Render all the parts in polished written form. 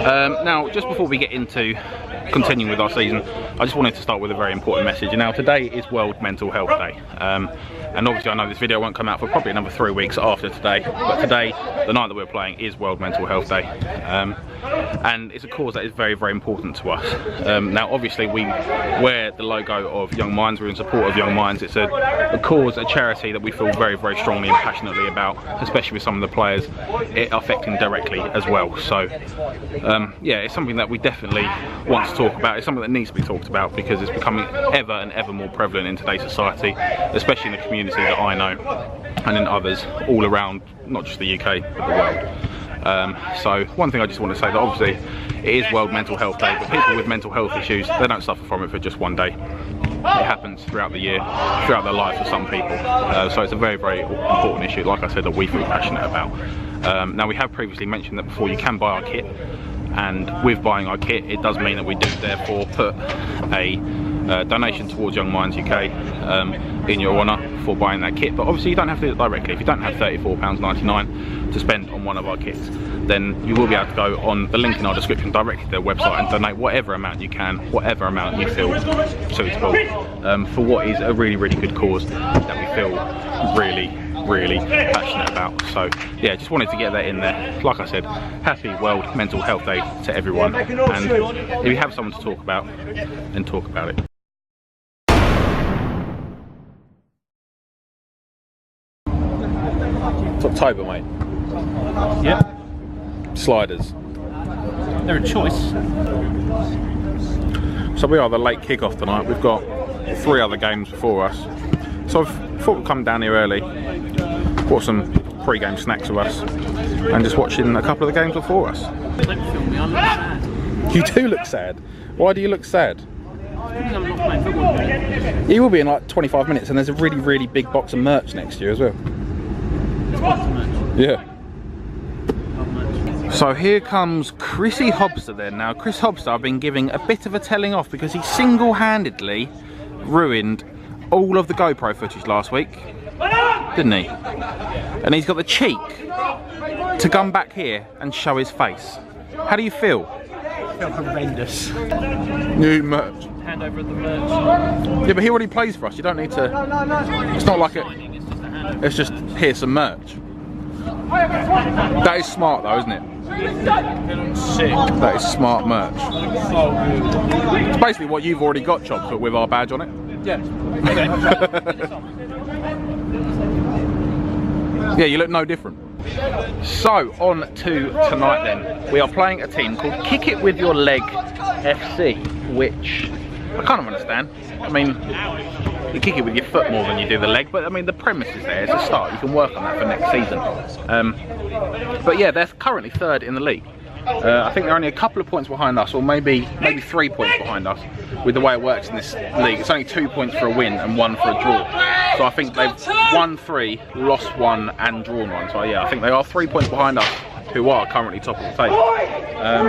Now, just before we get into continuing with our season, I just wanted to start with a very important message. Now, today is World Mental Health Day, and obviously I know this video won't come out for probably another 3 weeks after today, but today, the night that we're playing, is World Mental Health Day, and it's a cause that is very, very important to us. Now, obviously we wear the logo of Young Minds, we're in support of Young Minds. It's a cause, a charity that we feel very, very strongly and passionately about, especially with some of the players it affecting directly as well. So yeah, it's something that we definitely want to talk about. It's something that needs to be talked about because it's becoming ever and ever more prevalent in today's society, especially in the community that I know and in others all around, not just the UK but the world. So one thing I just want to say, that obviously it is World Mental Health Day, but people with mental health issues, they don't suffer from it for just one day. It happens throughout the year, throughout their life for some people. So it's a very, very important issue, like I said, that we feel passionate about. Now, we have previously mentioned that before, you can buy our kit, and with buying our kit, it does mean that we do therefore put a donation towards Young Minds UK in your honour for buying that kit. But obviously you don't have to do it directly. If you don't have £34.99 to spend on one of our kits, then you will be able to go on the link in our description directly to their website and donate whatever amount you can, whatever amount you feel suitable, for what is a really, really good cause that we feel really passionate about. So yeah, just wanted to get that in there. Like I said, happy World Mental Health Day to everyone, and if you have someone to talk about, then talk about it. It's October, mate. Yeah. Sliders. They're a choice. So we are the late kick-off tonight. We've got 3 other games before us. So I thought we'd come down here early, bought some pre-game snacks with us, and just watching a couple of the games before us. Don't film me, I look sad. You do look sad. Why do you look sad? Because I'm not playing football. You will be in like 25 minutes, and there's a really, really big box of merch next to you as well. Yeah. So here comes Chrissy Hobster then. Now, Chris Hobster, I've been giving a bit of a telling off because he single-handedly ruined all of the GoPro footage last week, didn't he? And he's got the cheek to come back here and show his face. How do you feel? I feel horrendous. New merch. Hand over the merch. Yeah, but he already plays for us. You don't need to. It's not like it. It's just here's some merch. That is smart though, isn't it? Sick. That is smart merch. So good. It's basically what you've already got, Chops, but with our badge on it. Yeah. Yeah, you look no different. So, on to tonight then. We are playing a team called Kick It With Your Leg FC, which I kind of understand. I mean, you kick it with your foot more than you do the leg, but I mean the premise is there, it's a start, you can work on that for next season. But yeah, they're currently 3rd in the league. I think they're only a couple of points behind us, or maybe 3 points behind us with the way it works in this league. It's only 2 points for a win and 1 for a draw. So I think they've won 3, lost 1 and drawn 1. So yeah, I think they are 3 points behind us, who are currently top of the table.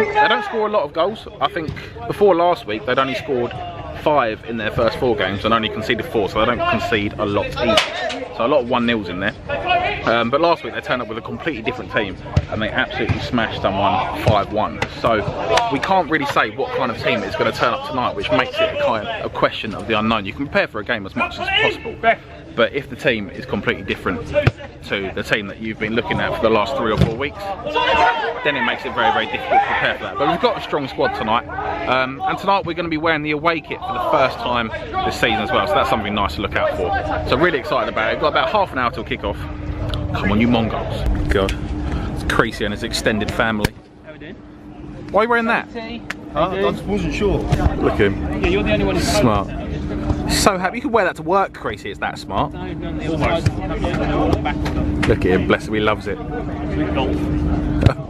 They don't score a lot of goals. I think before last week they'd only scored 5 in their first 4 games and only conceded 4, so they don't concede a lot either. So a lot of 1-0s in there. But last week they turned up with a completely different team and they absolutely smashed someone 5-1. So we can't really say what kind of team is going to turn up tonight, which makes it a kind of a question of the unknown. You can prepare for a game as much as possible, but if the team is completely different to the team that you've been looking at for the last 3 or 4 weeks, then it makes it very, very difficult to prepare for that. But we've got a strong squad tonight, and tonight we're going to be wearing the away kit for the first time this season as well, so that's something nice to look out for. So really excited about it. We've got about half an hour till kick-off. Come on, you Mongols. God, it's Creasy and his extended family. How we doing? Why are you wearing that? I just wasn't sure. Look at him. Yeah, you're the only one who's Smart. So happy. You could wear that to work, Creasy. It's that smart. Look at him. Bless him. He loves it. A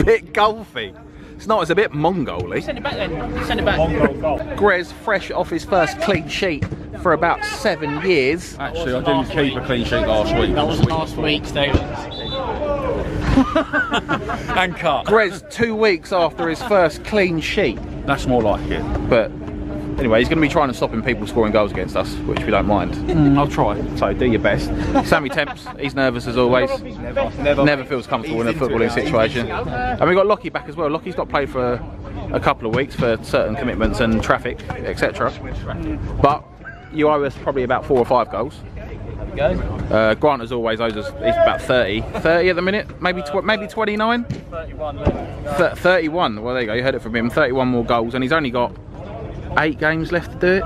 bit golfy. It's not. It's a bit Mongol-y. Send it back then. Send it back. Grez, fresh off his first clean sheet for about 7 years. Actually, I didn't keep a clean sheet last week. That was last week's day. And cut. Grez 2 weeks after his first clean sheet. That's more like it. But anyway, he's going to be trying to stop people scoring goals against us, which we don't mind. I'll try. So do your best. Sammy Temps, he's nervous as always. Never feels comfortable in a footballing situation. And we've got Lockie back as well. Lockie's not played for a couple of weeks for certain commitments and traffic, etc. But you owe us probably about 4 or 5 goals. Grant, as always, owes us, he's about 30 at the minute, maybe 29? 31, well there you go, you heard it from him, 31 more goals, and he's only got 8 games left to do it.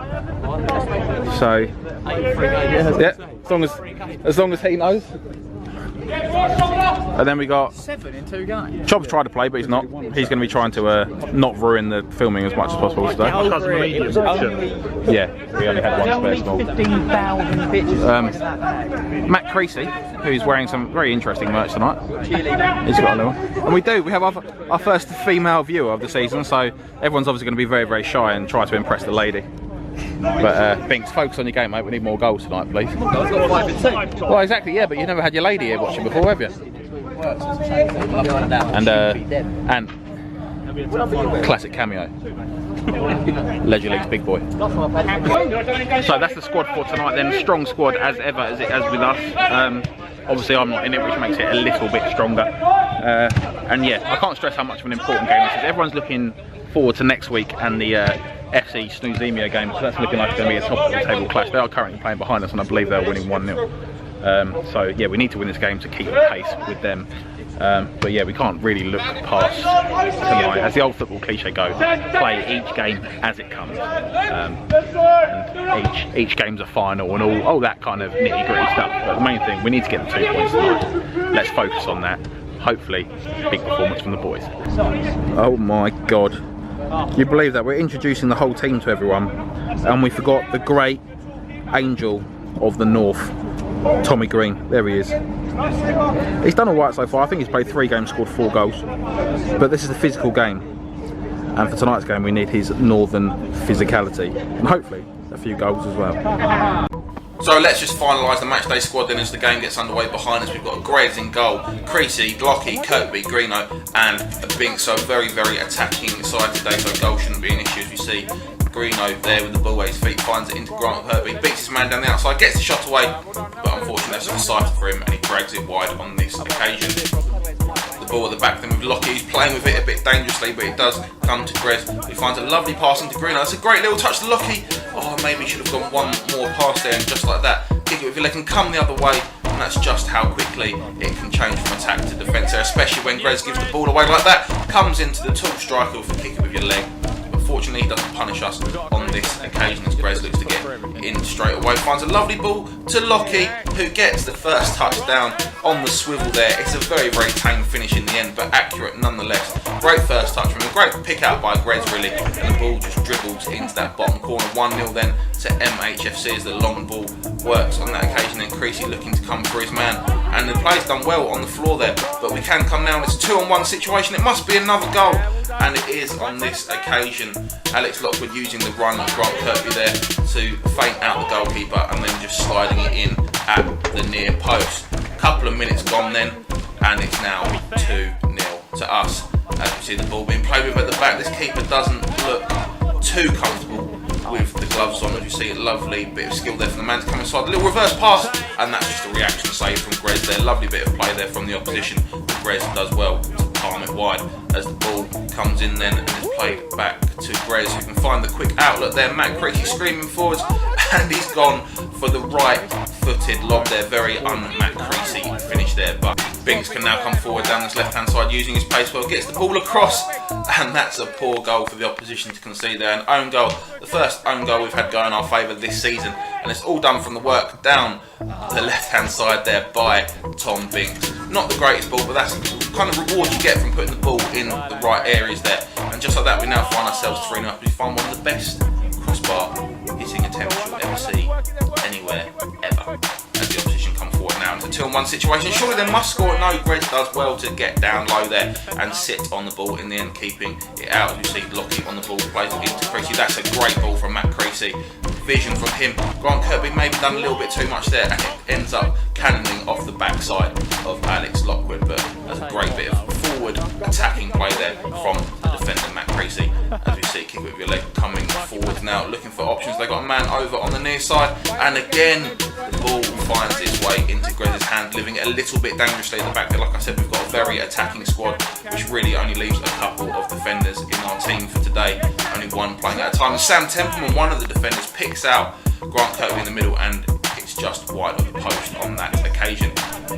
So, yeah, as long as he knows. And then we got 7 in 2 games. Chob's tried to play, but he's not. He's going to be trying to not ruin the filming as much as possible today. Yeah, we only had 1 spare small. 15,000 pictures. Matt Creasy, who's wearing some very interesting merch tonight. He's got a little. And we have our first female viewer of the season, so everyone's obviously going to be very, very shy and try to impress the lady. But Binks, focus on your game, mate. We need more goals tonight, please. Well, exactly, yeah, but you've never had your lady here watching before, have you? And classic cameo. Ledger League's big boy. So that's the squad for tonight then. Strong squad as ever, as with us. Obviously I'm not in it, which makes it a little bit stronger. And yeah, I can't stress how much of an important game this is. Everyone's looking forward to next week and the FC Snoozemia game, so that's looking like it's going to be a top of the table clash. They are currently playing behind us and I believe they're winning 1-0. So yeah, we need to win this game to keep the pace with them. But yeah, we can't really look past tonight. As the old football cliche goes, play each game as it comes. And each game's a final and all that kind of nitty gritty stuff. But the main thing, we need to get the 2 points tonight. Let's focus on that. Hopefully, big performance from the boys. Oh my God. You believe that? We're introducing the whole team to everyone and we forgot the great angel of the north, Tommy Green. There he is. He's done alright so far. I think he's played 3 games, scored 4 goals. But this is the physical game. And for tonight's game we need his northern physicality. And hopefully a few goals as well. So let's just finalise the matchday squad then as the game gets underway behind us. We've got Grades in goal, Creasy, Glocky, Kirkby, Greeno and Binks. So very, very attacking side today, so goal shouldn't be an issue as we see. Greeno there with the ball at his feet, finds it into Grant Kirkby, beats his man down the outside, gets the shot away, but unfortunately that's offside for him and he drags it wide on this occasion. The ball at the back then with Lockie, he's playing with it a bit dangerously, but it does come to Grez. He finds a lovely pass into Greeno. That's a great little touch to Lockie. Oh, maybe he should have gone one more pass there and just like that, kick it with your leg and come the other way. And that's just how quickly it can change from attack to defence there, especially when Grez gives the ball away like that. Comes into the tall striker with a kick it with your leg. Fortunately, he doesn't punish us on this occasion as Grez looks to get in straight away. Finds a lovely ball to Lockie, who gets the first touchdown on the swivel there. It's a very, very tame finish in the end, but accurate nonetheless. Great first touch from him, a great pick out by Grez really, and the ball just dribbles into that bottom corner. 1-0 then to MHFC as the long ball works on that occasion. Then Creasy looking to come for his man, and the play's done well on the floor there, but we can come now and it's a 2-on-1 situation. It must be another goal, and it is on this occasion. Alex Lockwood using the run of Grant Kirkby there to feint out the goalkeeper and then just sliding it in at the near post. Couple of minutes gone then, and it's now 2-0 to us. As you see the ball being played with at the back, this keeper doesn't look too comfortable with the gloves on. As you see, a lovely bit of skill there from the man to come inside. A little reverse pass, and that's just a reaction save from Grez there. Lovely bit of play there from the opposition. Grez does well to palm it wide as the ball comes in then and is played back to Grez, who can find the quick outlet there. Matt Creasy screaming forwards, and he's gone for the right-footed lob there. Very un-Matt Creasy finish there, but Binks can now come forward down this left-hand side using his pace well, gets the ball across, and that's a poor goal for the opposition to concede there. An own goal, the first own goal we've had go in our favour this season, and it's all done from the work down the left-hand side there by Tom Binks. Not the greatest ball, but that's the kind of reward you get from putting the ball in the right areas there. And just like that, we now find ourselves 3-0. We find one of the best crossbar hitting attempts you'll ever see anywhere, ever. As the opposition come forward now into a 2-on-1 situation. Surely they must score. No, Grez does well to get down low there and sit on the ball in the end, keeping it out. As you see, Lockie on the ball, plays it into Creasy. That's a great ball from Matt Creasy. Vision from him. Grant Kirkby maybe done a little bit too much there, and it ends up cannoning off the backside of Alex Lockwood. But that's a great bit of forward attacking play there from the defender Matt Creasy. As we see, kick with your leg coming forward now, looking for options. They got a man over on the near side, and again the ball finds its way into Grez's hand, leaving it a little bit dangerously at the back there. Like I said, we've got a very attacking squad, which really only leaves a couple of defenders in our team for today, only one playing at a time. Sam Templeman, one of the defenders, picks out Grant Kirby in the middle, and it's just wide of the post on that occasion.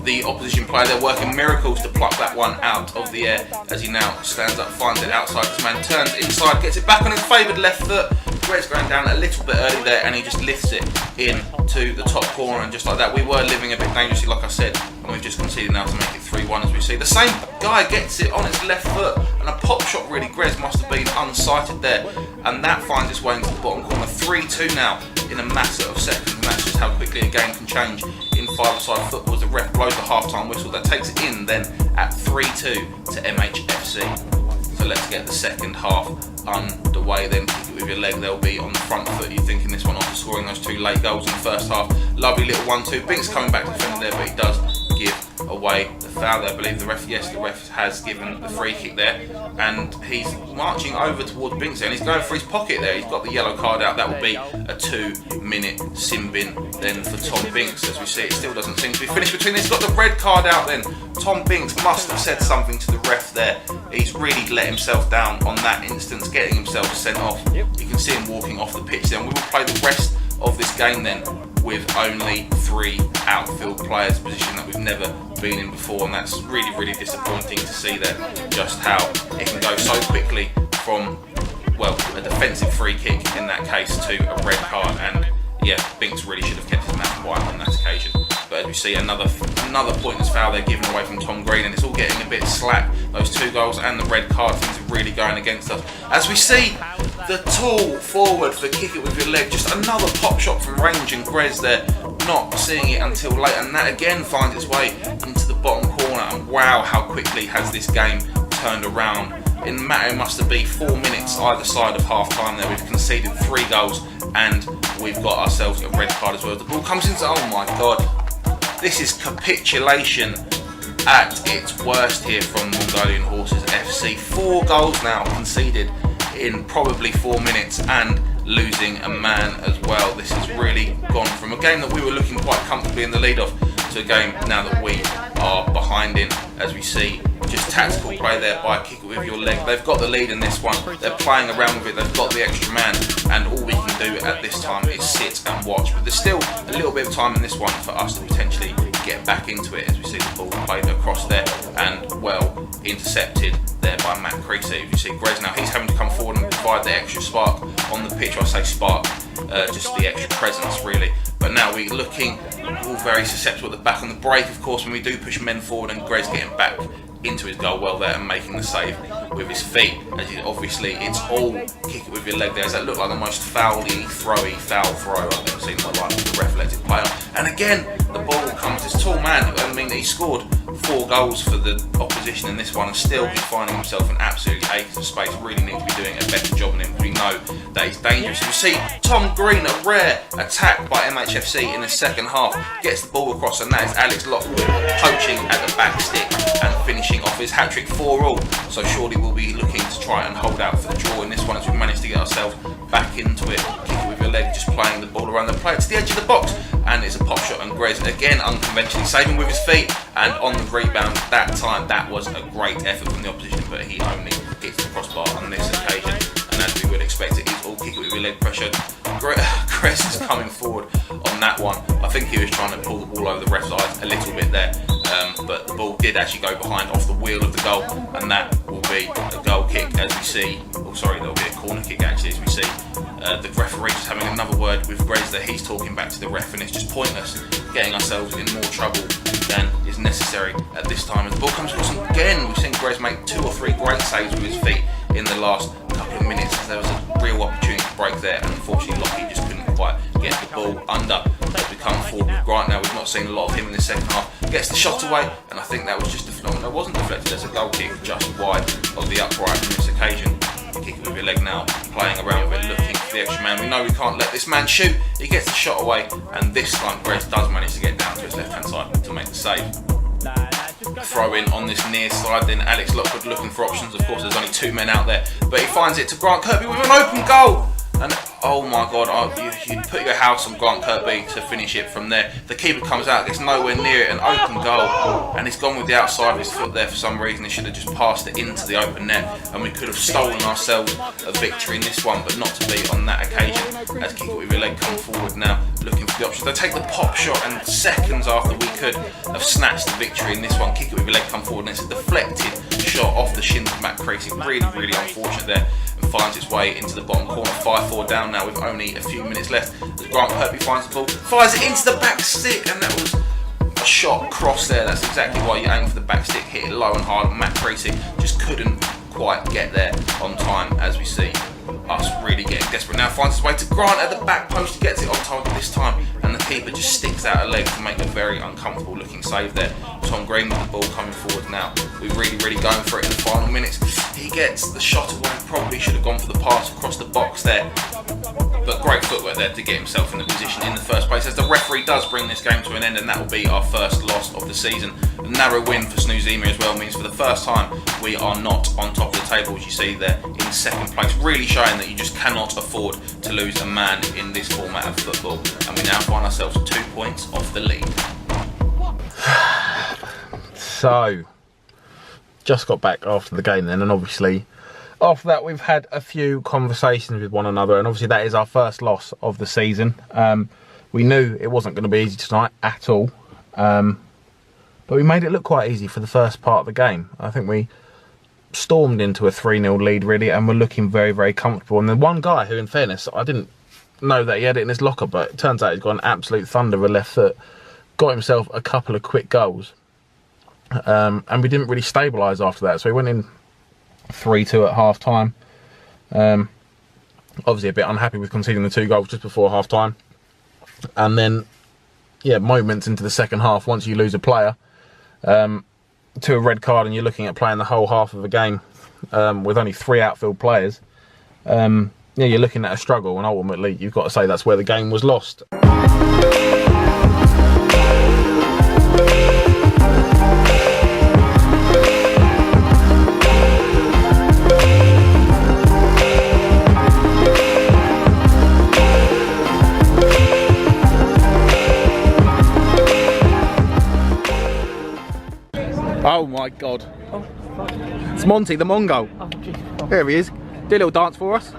The opposition player, they're working miracles to pluck that one out of the air as he now stands up, finds it outside. This man turns inside, gets it back on his favoured left foot. Grez going down a little bit early there, and he just lifts it into the top corner, and just like that, we were living a bit dangerously, like I said, and we've just conceded now to make it 3-1 as we see. The same guy gets it on his left foot, and a pop shot really. Grez must have been unsighted there, and that finds its way into the bottom corner. 3-2 now in a matter of seconds, and that's just how quickly a game can change in five-a-side football. The ref blows the half-time whistle. That takes it in then at 3-2 to MHFC. So let's get the second half underway then. Kick it with your leg, they'll be on the front foot. You're thinking this one after scoring those 2 late goals in the first half. Lovely little 1-2. Binks coming back to defend there, but he does give away the foul there. I believe the ref has given the free kick there, and he's marching over towards Binks there, and he's going for his pocket there. He's got the yellow card out. That will be a 2-minute sin bin then for Tom Binks. As we see, it still doesn't seem to be finished between this. He's got the red card out then. Tom Binks must have said something to the ref there. He's really let himself down on that instance, getting himself sent off. You can see him walking off the pitch then. We will play the rest of this game then with only 3 outfield players, a position that we've never been in before, and that's really, really disappointing to see there, just how it can go so quickly from, well, a defensive free kick in that case to a red card. And yeah, Binks really should have kept his mouth quiet on that occasion. But as we see, another pointless foul there given away from Tom Green, and it's all getting a bit slack. Those 2 goals and the red card, things are really going against us. As we see the tall forward for kick it with your leg, just another pop shot from range, and Grez there not seeing it until late, and that again finds its way into the bottom corner. And wow, how quickly has this game turned around. In the matter, it must have been 4 minutes either side of half time there. We've conceded 3 goals and we've got ourselves a red card as well. The ball comes into, oh my god, this is capitulation at its worst here from Mongolian Horses FC. 4 goals now conceded in probably 4 minutes, and losing a man as well. This has really gone from a game that we were looking quite comfortably in the lead of to a game now that we are behind in. As we see, just tactical play there by kick it with your leg. They've got the lead in this one. They're playing around with it. They've got the extra man, and all we can do at this time is sit and watch. But there's still a little bit of time in this one for us to potentially get back into it. As we see the ball played across there and well intercepted there by Matt Creasy. You see Grez now, he's having to come forward and provide the extra spark on the pitch. I say spark, just the extra presence really. But now we're looking all very susceptible at the back on the break, of course, when we do push men forward, and Grez getting back into his goal well there and making the save with his feet. As obviously it's all kick it with your leg there. Does that look like the most foul throw I've ever seen in my life? The ref lets it play on, and again the ball comes. This tall man, I mean, he scored 4 goals for the opposition in this one, and still he's finding himself an absolute acre of space. Really needs to be doing a better job on him, because we know that he's dangerous. You see Tom Green, a rare attack by MHFC in the second half, gets the ball across, and that is Alex Lockwood poaching at the back stick and finishing off his hat-trick 4-all. So surely we'll be looking to try and hold out for the draw in this one, as we've managed to get ourselves back into it. Kick it with your leg, just playing the ball around the player to the edge of the box, and it's a pop shot, and Grez again unconventionally saving with his feet, and on the rebound that time. That was a great effort from the opposition, but he only hits the crossbar on this occasion, and as we would expect, it is all kick it with your leg pressure. Grez is coming forward on that one. I think he was trying to pull the ball over the ref's eyes a little bit there, but the ball did actually go behind off the wheel of the goal, and that will be a goal kick, as we see. Oh sorry, there'll be a corner kick actually, as we see. The referee just having another word with Grez there. He's talking back to the ref, and it's just pointless, getting ourselves in more trouble than is necessary at this time. As the ball comes across again, we've seen Grez make 2 or 3 great saves with his feet in the last couple of minutes. There was a real opportunity to break there, and unfortunately Lockie just couldn't quite get the ball under. As we come forward with Grant now, we've not seen a lot of him in the second half. Gets the shot away, and I think that was just a phenomenon. It wasn't deflected, there's a goal kick just wide of the upright on this occasion. Kick it with your leg now, playing around with it, looking for the extra man. We know we can't let this man shoot. He gets the shot away, and this time Grez does manage to get down to his left hand side to make the save. throw in on this near side. Then Alex Lockwood looking for options. Of course, there's only 2 men out there, but he finds it to Grant Kirkby with an open goal. And oh my God, you put your house on Grant Kirkby to finish it from there. The keeper comes out, gets nowhere near it, an open goal, and he's gone with the outside of his foot there for some reason. He should have just passed it into the open net, and we could have stolen ourselves a victory in this one, but not to be on that occasion. As Kickaway Relay come forward now, looking for the options. They take the pop shot, and seconds after we could have snatched the victory in this one, Kickaway Relay come forward, and it's a deflected shot off the shins of Matt Creasy. Really, really unfortunate there. Finds its way into the bottom corner. 5-4 down now with only a few minutes left. As Grant Kirkby finds the ball, fires it into the back stick, and that was a shot cross there. That's exactly why you aim for the back stick, hit it low and hard. Matt Creasy just couldn't quite get there on time, as we see us really getting desperate. Now finds his way to Grant at the back post, gets it on target this time, and the keeper just sticks out a leg to make a very uncomfortable looking save there. Tom Green with the ball coming forward now. We're really going for it in the final minutes. He gets the shot away, probably should have gone for the pass across the box there. But great footwork there to get himself in the position in the first place, as the referee does bring this game to an end, and that will be our first loss of the season. A narrow win for Snooze Emir as well means for the first time we are not on top of the table, as you see there in second place, really showing that you just cannot afford to lose a man in this format of football. And we now find ourselves 2 points off the lead. So, just got back after the game then, and obviously after that we've had a few conversations with one another, and obviously that is our first loss of the season. We knew it wasn't going to be easy tonight at all, but we made it look quite easy for the first part of the game. I think we stormed into a 3-0 lead really, and we're looking very comfortable. And the one guy who, in fairness, I didn't know that he had it in his locker, but it turns out he's got an absolute thunder of a left foot, got himself a couple of quick goals, and we didn't really stabilise after that, so we went in 3-2 at half time. Obviously a bit unhappy with conceding the 2 goals just before half time, and then moments into the second half, once you lose a player to a red card and you're looking at playing the whole half of a game with only 3 outfield players, you're looking at a struggle, and ultimately you've got to say that's where the game was lost. Oh my God. Oh, fuck. It's Monty, the Mongol. Oh, Jesus. There he is. Do a little dance for us.